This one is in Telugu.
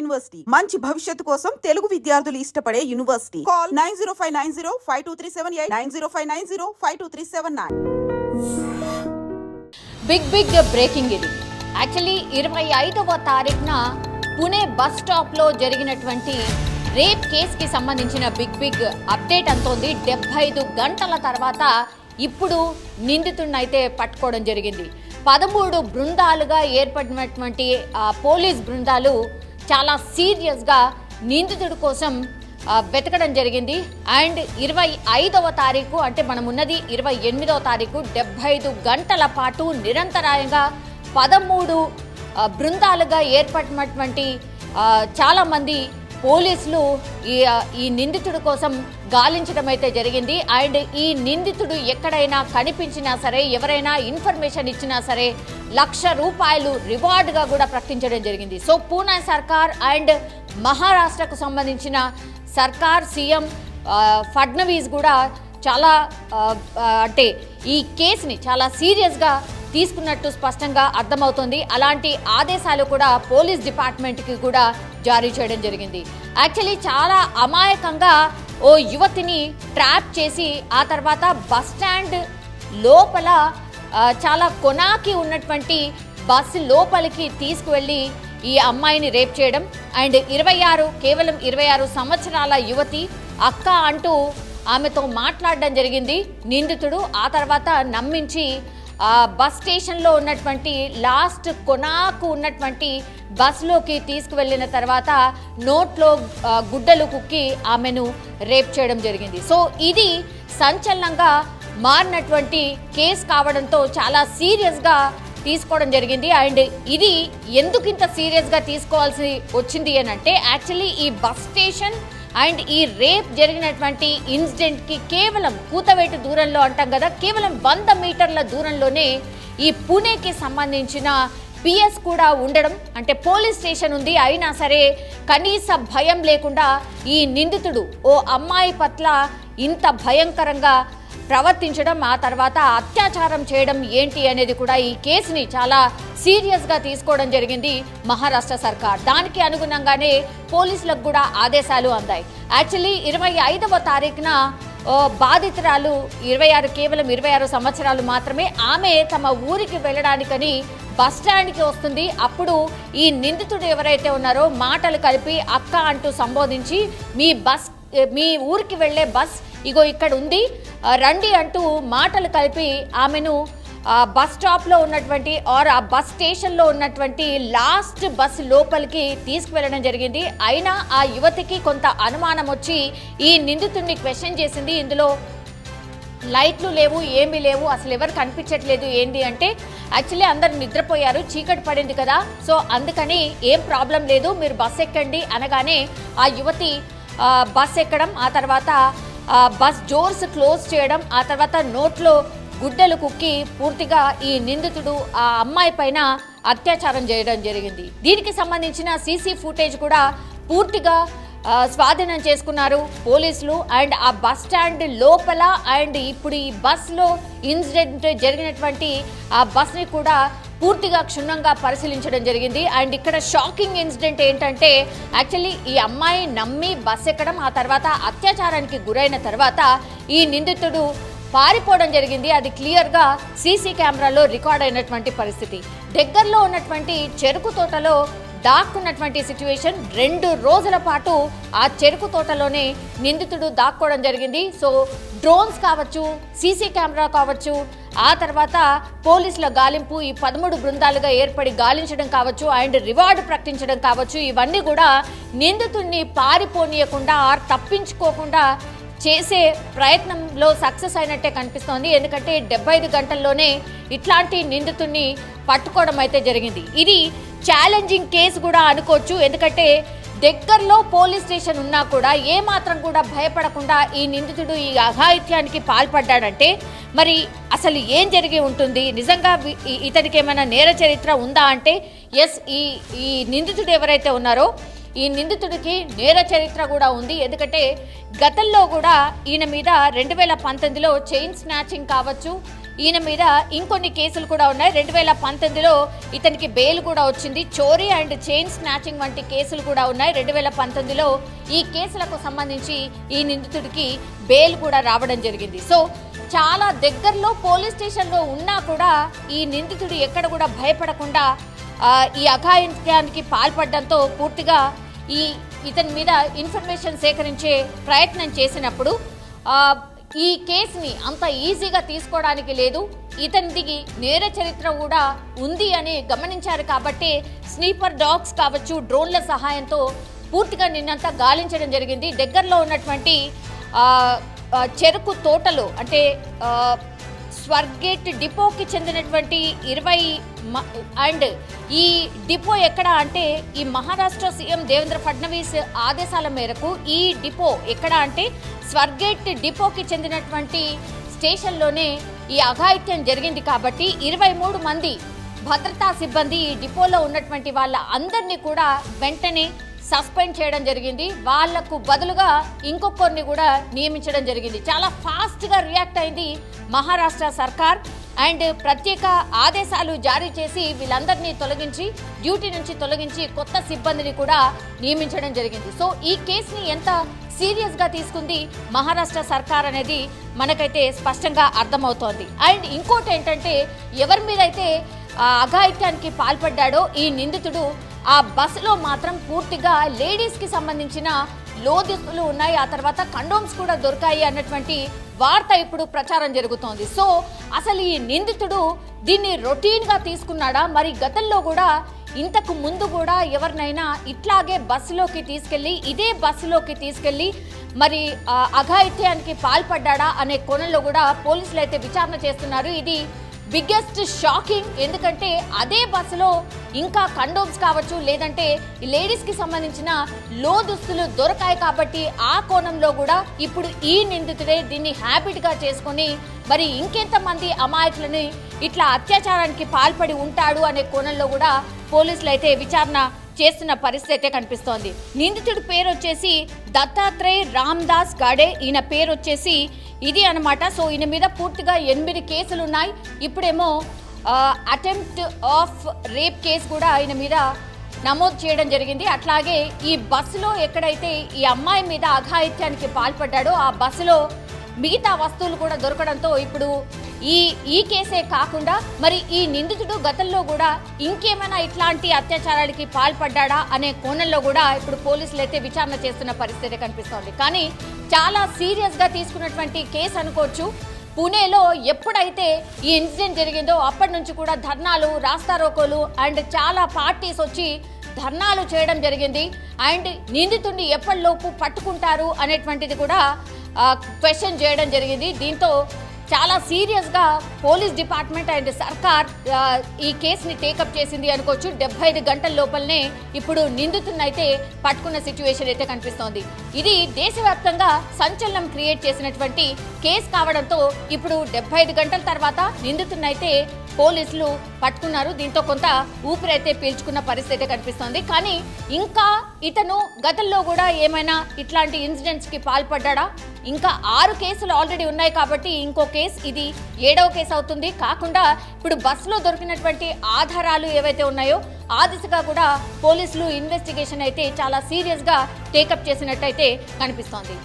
యూనివర్సిటీ మంచి భవిష్యత్తు కోసం తెలుగు విద్యార్థులు ఇష్టపడే యూనివర్సిటీ. కాల్ 9059052378 9059052379. బిగ్ బ్రేకింగ్ ఇది. యాక్చువల్లీ 25వ తారీఖున పుణే బస్ స్టాప్లో జరిగినటువంటి రేప్ కేసుకి సంబంధించిన బిగ్ అప్డేట్ అంతోంది. 75 గంటల తర్వాత ఇప్పుడు నిందితుడిని అయితే పట్టుకోవడం జరిగింది. 13 బృందాలుగా ఏర్పడినటువంటి పోలీస్ బృందాలు చాలా సీరియస్గా నిందితుడి కోసం వెతకడం జరిగింది. అండ్ 25వ తారీఖు అంటే మనం ఉన్నది 28వ తారీఖు 75 గంటల పాటు నిరంతరాయంగా 13 బృందాలుగా ఏర్పడినటువంటి చాలామంది పోలీసులు ఈ నిందితుడి కోసం గాలించడం అయితే జరిగింది. అండ్ ఈ నిందితుడు ఎక్కడైనా కనిపించినా సరే, ఎవరైనా ఇన్ఫర్మేషన్ ఇచ్చినా సరే ₹1,00,000 రివార్డుగా కూడా ప్రకటించడం జరిగింది. సో పూణే సర్కార్ అండ్ మహారాష్ట్రకు సంబంధించిన సర్కార్ సీఎం ఫడ్నవీస్ కూడా చాలా అంటే ఈ కేసుని చాలా సీరియస్గా తీసుకున్నట్టు స్పష్టంగా అర్థమవుతుంది. అలాంటి ఆదేశాలు కూడా పోలీస్ డిపార్ట్మెంట్కి కూడా జారీ చేయడం జరిగింది. యాక్చువల్లీ చాలా అమాయకంగా ఓ యువతిని ట్రాప్ చేసి ఆ తర్వాత బస్ స్టాండ్ లోపల చాలా కొనాకి ఉన్నటువంటి బస్సు లోపలికి తీసుకువెళ్ళి ఈ అమ్మాయిని రేప్ చేయడం. అండ్ కేవలం 26 సంవత్సరాల యువతి అక్క అంటూ ఆమెతో మాట్లాడడం జరిగింది నిందితుడు. ఆ తర్వాత నమ్మించి బస్ స్టేషన్లో ఉన్నటువంటి లాస్ట్ కొనాకు ఉన్నటువంటి బస్సులోకి తీసుకువెళ్ళిన తర్వాత నోట్లో గుడ్డలు కుక్కి ఆమెను రేప్ చేయడం జరిగింది. సో ఇది సంచలనంగా మారినటువంటి కేసు కావడంతో చాలా సీరియస్గా తీసుకోవడం జరిగింది. అండ్ ఇది ఎందుకు ఇంత సీరియస్గా తీసుకోవాల్సి వచ్చింది అని అంటే, యాక్చువల్లీ ఈ బస్ స్టేషన్ అండ్ ఈ రేప్ జరిగినటువంటి ఇన్సిడెంట్కి కేవలం కూతవేటు దూరంలో అంటాం కదా, కేవలం 100 మీటర్ల దూరంలోనే ఈ పుణేకి సంబంధించిన పిఎస్ కూడా ఉండడం, అంటే పోలీస్ స్టేషన్ ఉంది. అయినా సరే కనీస భయం లేకుండా ఈ నిందితుడు ఓ అమ్మాయి పట్ల ఇంత భయంకరంగా ప్రవర్తించడం, ఆ తర్వాత అత్యాచారం చేయడం ఏంటి అనేది కూడా ఈ కేసుని చాలా సీరియస్గా తీసుకోవడం జరిగింది మహారాష్ట్ర సర్కార్. దానికి అనుగుణంగానే పోలీసులకు కూడా ఆదేశాలు అందాయి. యాక్చువల్లీ 25వ తారీఖున బాధితురాలు కేవలం 26 సంవత్సరాలు మాత్రమే. ఆమె తమ ఊరికి వెళ్ళడానికని బస్ స్టాండ్కి వస్తుంది. అప్పుడు ఈ నిందితుడు ఎవరైతే ఉన్నారో మాటలు కలిపి అక్క అంటూ సంబోధించి మీ ఊరికి వెళ్ళే బస్ ఇగో ఇక్కడ ఉంది రండి అంటూ మాటలు కలిపి ఆమెను బస్ స్టాప్లో ఉన్నటువంటి ఆ బస్ స్టేషన్లో ఉన్నటువంటి లాస్ట్ బస్ లోపలికి తీసుకువెళ్ళడం జరిగింది. అయినా ఆ యువతికి కొంత అనుమానం వచ్చి ఈ నిందితుడిని క్వశ్చన్ చేసింది. ఇందులో లైట్లు లేవు, ఏమీ లేవు, అసలు ఎవరు కనిపించట్లేదు ఏంటి అంటే, యాక్చువల్లీ అందరు నిద్రపోయారు, చీకటి పడింది కదా, సో అందుకని ఏం ప్రాబ్లం లేదు, మీరు బస్ ఎక్కండి అనగానే ఆ యువతి బస్ ఎక్కడం, ఆ తర్వాత బస్ డోర్స్ క్లోజ్ చేయడం, ఆ తర్వాత నోట్లో గుడ్డలు కుక్కి పూర్తిగా ఈ నిందితుడు ఆ అమ్మాయి పైన అత్యాచారం చేయడం జరిగింది. దీనికి సంబంధించిన సీసీ ఫుటేజ్ కూడా పూర్తిగా స్వాధీనం చేసుకున్నారు పోలీసులు. అండ్ ఆ బస్ స్టాండ్ లోపల అండ్ ఇప్పుడు ఈ బస్లో ఇన్సిడెంట్ జరిగినటువంటి ఆ బస్ని కూడా పూర్తిగా క్షుణ్ణంగా పరిశీలించడం జరిగింది. అండ్ ఇక్కడ షాకింగ్ ఇన్సిడెంట్ ఏంటంటే, యాక్చువల్లీ ఈ అమ్మాయి నమ్మి బస్ ఎక్కడం, ఆ తర్వాత అత్యాచారానికి గురైన తర్వాత ఈ నిందితుడు పారిపోవడం జరిగింది. అది క్లియర్గా సీసీ కెమెరాలో రికార్డ్ అయినటువంటి పరిస్థితి. దగ్గరలో ఉన్నటువంటి చెరుకు తోటలో దాక్కున్నటువంటి సిచ్యువేషన్. 2 రోజుల పాటు ఆ చెరుకు తోటలోనే నిందితుడు దాక్కోవడం జరిగింది. సో డ్రోన్స్ కావచ్చు, సీసీ కెమెరా కావచ్చు, ఆ తర్వాత పోలీసుల గాలింపు, ఈ 13 బృందాలుగా ఏర్పడి గాలించడం కావచ్చు, అండ్ రివార్డు ప్రకటించడం కావచ్చు, ఇవన్నీ కూడా నిందితుడిని పారిపోనీయకుండా తప్పించుకోకుండా చేసే ప్రయత్నంలో సక్సెస్ అయినట్టే కనిపిస్తోంది. ఎందుకంటే 75 గంటల్లోనే ఇట్లాంటి నిందితుడిని పట్టుకోవడం అయితే జరిగింది. ఇది ఛాలెంజింగ్ కేసు కూడా అనుకోవచ్చు. ఎందుకంటే దగ్గరలో పోలీస్ స్టేషన్ ఉన్నా కూడా ఏమాత్రం కూడా భయపడకుండా ఈ నిందితుడు ఈ అఘాయిత్యానికి పాల్పడ్డాడంటే మరి అసలు ఏం జరిగి ఉంటుంది, నిజంగా ఇతనికి ఏమైనా నేర చరిత్ర ఉందా అంటే ఎస్, ఈ నిందితుడు ఎవరైతే ఉన్నారో ఈ నిందితుడికి నేర చరిత్ర కూడా ఉంది. ఎందుకంటే గతంలో కూడా ఈయన మీద 2019లో చైన్ స్నాచింగ్ కావచ్చు, ఈయన మీద ఇంకొన్ని కేసులు కూడా ఉన్నాయి. 2019లో ఇతనికి బెయిల్ కూడా వచ్చింది. చోరీ అండ్ చైన్ స్నాచింగ్ వంటి కేసులు కూడా ఉన్నాయి. 2019లో ఈ కేసులకు సంబంధించి ఈ నిందితుడికి బెయిల్ కూడా రావడం జరిగింది. సో చాలా దగ్గరలో పోలీస్ స్టేషన్లో ఉన్నా కూడా ఈ నిందితుడు ఎక్కడ కూడా భయపడకుండా ఈ అఘాయిత్యానికి పాల్పడడంతో పూర్తిగా ఇతని మీద ఇన్ఫర్మేషన్ సేకరించే ప్రయత్నం చేసినప్పుడు ఈ కేసుని అంత ఈజీగా తీసుకోవడానికి లేదు, ఇతనికి నేర చరిత్ర కూడా ఉంది అని గమనించారు. కాబట్టి స్నీపర్ డాగ్స్ కావచ్చు, డ్రోన్ల సహాయంతో పూర్తిగా నిన్నంతా గాలించడం జరిగింది. దగ్గరలో ఉన్నటువంటి చెరుకు తోటలు అంటే స్వర్గేట్ డిపోకి చెందినటువంటి 20 అండ్ ఈ డిపో ఎక్కడ అంటే ఈ మహారాష్ట్ర సీఎం దేవేంద్ర ఫడ్నవీస్ ఆదేశాల మేరకు ఈ డిపో ఎక్కడ అంటే స్వర్గేట్ డిపోకి చెందినటువంటి స్టేషన్లోనే ఈ అఘాయిత్యం జరిగింది. కాబట్టి 23 మంది భద్రతా సిబ్బంది ఈ డిపోలో ఉన్నటువంటి వాళ్ళ అందరినీ కూడా వెంటనే సస్పెండ్ చేయడం జరిగింది. వాళ్లకు బదులుగా ఇంకొకరిని కూడా నియమించడం జరిగింది. చాలా ఫాస్ట్గా రియాక్ట్ అయింది మహారాష్ట్ర సర్కార్ అండ్ ప్రత్యేక ఆదేశాలు జారీ చేసి వీళ్ళందరినీ తొలగించి డ్యూటీ నుంచి తొలగించి కొత్త సిబ్బందిని కూడా నియమించడం జరిగింది. సో ఈ కేసుని ఎంత సీరియస్గా తీసుకుంది మహారాష్ట్ర సర్కార్ అనేది మనకైతే స్పష్టంగా అర్థమవుతోంది. అండ్ ఇంకోటి ఏంటంటే ఎవరి మీద అయితే అఘాయిత్యానికి పాల్పడ్డాడో ఈ నిందితుడు ఆ బస్సులో మాత్రం పూర్తిగా లేడీస్కి సంబంధించిన లోదుస్తులు ఉన్నాయి, ఆ తర్వాత కండోమ్స్ కూడా దొరికాయి అన్నటువంటి వార్త ఇప్పుడు ప్రచారం జరుగుతోంది. సో అసలు ఈ నిందితుడు దీన్ని రొటీన్గా తీసుకున్నాడా, మరి గతంలో కూడా ఇంతకు ముందు కూడా ఎవరినైనా ఇట్లాగే బస్సులోకి తీసుకెళ్లి ఇదే బస్సులోకి తీసుకెళ్లి మరి అఘాయిత్యానికి పాల్పడ్డాడా అనే కోణంలో కూడా పోలీసులు అయితే విచారణ చేస్తున్నారు. ఇది బిగ్గెస్ట్ షాకింగ్. ఎందుకంటే అదే బస్సులో ఇంకా కండోమ్స్ కావచ్చు లేదంటే లేడీస్కి సంబంధించిన లోదుస్తులు దొరకాయి కాబట్టి ఆ కోణంలో కూడా ఇప్పుడు ఈ నిందితుడే దీన్ని హ్యాబిట్గా చేసుకొని మరి ఇంకెంతమంది అమాయకులని ఇట్లా అత్యాచారానికి పాల్పడి ఉంటాడు అనే కోణంలో కూడా పోలీసులు అయితే విచారణ చేస్తున్న పరిస్థితి అయితే కనిపిస్తోంది. నిందితుడి పేరు వచ్చేసి దత్తాత్రేయ్ రామ్దాస్ గాడే, ఈయన పేరు వచ్చేసి ఇది అనమాట. సో ఈయన మీద పూర్తిగా 8 కేసులు ఉన్నాయి. ఇప్పుడేమో అటెంప్ట్ ఆఫ్ రేప్ కేసు కూడా ఆయన మీద నమోదు చేయడం జరిగింది. అట్లాగే ఈ బస్సులో ఎక్కడైతే ఈ అమ్మాయి మీద అఘాయిత్యానికి పాల్పడ్డాడో ఆ బస్సులో మిగతా వస్తువులు కూడా దొరకడంతో ఇప్పుడు ఈ కేసే కాకుండా మరి ఈ నిందితుడు గతంలో కూడా ఇంకేమైనా ఇట్లాంటి అత్యాచారాలకి పాల్పడ్డా అనే కోణంలో కూడా ఇప్పుడు పోలీసులు అయితే విచారణ చేస్తున్న పరిస్థితి కనిపిస్తోంది. కానీ చాలా సీరియస్గా తీసుకున్నటువంటి కేసు అనుకోవచ్చు. పుణేలో ఎప్పుడైతే ఈ ఇన్సిడెంట్ జరిగిందో అప్పటి నుంచి కూడా ధర్నాలు, రాస్తారోకోలు అండ్ చాలా పార్టీస్ వచ్చి ధర్నాలు చేయడం జరిగింది. అండ్ నిందితుడిని ఎప్పటిలోపు పట్టుకుంటారు అనేటువంటిది కూడా క్వశ్చన్ చేయడం జరిగింది. దీంతో చాలా సీరియస్గా పోలీస్ డిపార్ట్మెంట్ అండ్ సర్కార్ ఈ కేసుని టేకప్ చేసింది అనుకోవచ్చు. 75 గంటల లోపలనే ఇప్పుడు నిందితుడిని అయితే పట్టుకున్న సిచ్యువేషన్ అయితే కనిపిస్తోంది. ఇది దేశవ్యాప్తంగా సంచలనం క్రియేట్ చేసినటువంటి కేసు కావడంతో ఇప్పుడు 75 గంటల తర్వాత నిందితుడిని అయితే పోలీసులు పట్టుకున్నారు. దీంతో కొంత ఊపిరైతే పీల్చుకున్న పరిస్థితి కనిపిస్తోంది. కానీ ఇంకా ఇతను గతంలో కూడా ఏమైనా ఇట్లాంటి ఇన్సిడెంట్స్కి పాల్పడ్డా? ఇంకా 6 కేసులు ఆల్రెడీ ఉన్నాయి కాబట్టి ఇంకో కేసు ఇది 7వ కేసు అవుతుంది. కాకుండా ఇప్పుడు బస్సులో దొరికినటువంటి ఆధారాలు ఏవైతే ఉన్నాయో ఆ దిశగా కూడా పోలీసులు ఇన్వెస్టిగేషన్ అయితే చాలా సీరియస్గా టేకప్ చేసినట్టయితే కనిపిస్తోంది.